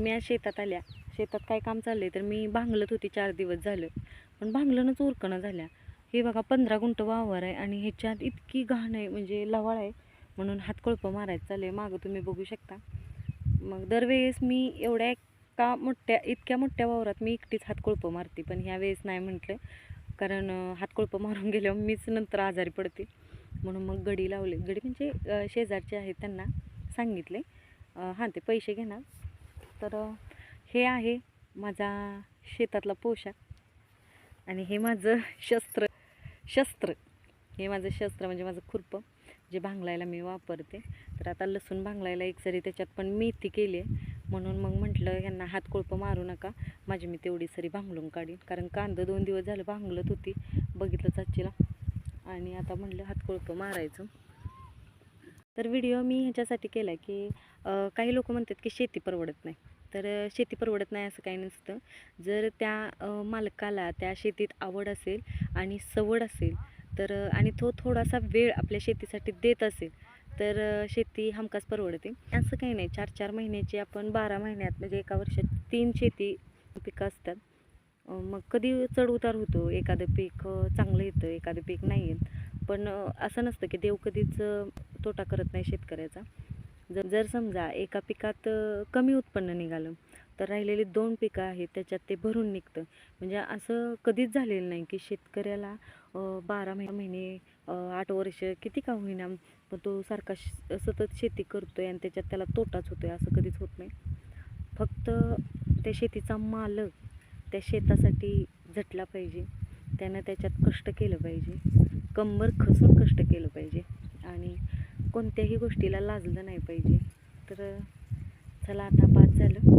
मी आज शेतात आल्या. शेतात काय काम चाललंय तर मी भांगलत होती 4 दिवस झालं, पण भांगलनच उरकणं झाल्या. हे बघा 15 गुंठ वावर आहे आणि ह्याच्यात इतकी घाण आहे, म्हणजे लवाळ आहे. म्हणून हातकोळपं मारायचं चाललंय. मागं तुम्ही बघू शकता. मग दरवेळेस मी इतक्या मोठ्या वावरात मी एकटीच हातकोळपं मारते, पण ह्या वेळेस नाही म्हटलं, कारण हातकोळपं मारून गेल्यावर मीच नंतर आजारी पडते. म्हणून मग गडी लावले. गडी म्हणजे शेजारचे आहेत, त्यांना सांगितले. हां, ते पैसे घेणार. तर हे आहे माझा शेतातला पोशाख आणि हे माझं शस्त्र हे माझं शस्त्र म्हणजे माझं खुरपं, जे भांगलायला मी वापरते. तर आता लसूण भांगलायला एक सरी त्याच्यात पण मेथी केली आहे, म्हणून मग म्हटलं ह्यांना हातकोळपं मारू नका, माझी मी तेवढी सरी भांगलून काढीन. कारण कांदा 2 दिवस झालं भांगलत होती, बघितलं चाचीला, आणि आता म्हटलं हातकोळपं मारायचं. तर व्हिडिओ मी ह्याच्यासाठी केला की काही लोक म्हणतात की शेती परवडत नाही. तर शेती परवडत नाही असं काही नसतं. जर त्या मालकाला त्या शेतीत आवड असेल आणि सवड असेल, तर आणि तो थोडासा वेळ आपल्या शेतीसाठी देत असेल, तर शेती हमखास परवडते. असं काही नाही, 4-4 महिन्याची आपण 12 महिन्यात, म्हणजे एका वर्षात 3 शेती पिकं असतात. मग कधी चढ उतार होतो, एखादं पीक चांगलं येतं, एखादं पीक नाही येत. पण असं नसतं की देव कधीच तोटा करत नाही शेतकऱ्याचा. जर समजा एका पिकात कमी उत्पन्न निघालं, तर राहिलेली 2 पिकं आहेत त्याच्यात ते भरून निघतं. म्हणजे असं कधीच झालेलं नाही की शेतकऱ्याला 12 महिने 8 वर्ष किती का होईना, पण तो सारखा सतत शेती करतोय आणि त्याच्यात त्याला तोटाच होतोय, असं कधीच होत नाही. फक्त त्या शेतीचा मालक त्या शेतासाठी झटला पाहिजे, त्यानं त्याच्यात कष्ट केलं पाहिजे, कंबर खसून कष्ट केलं पाहिजे आणि कोणत्याही गोष्टीला लाजलं नाही पाहिजे. तर चला, आता बाद झालं.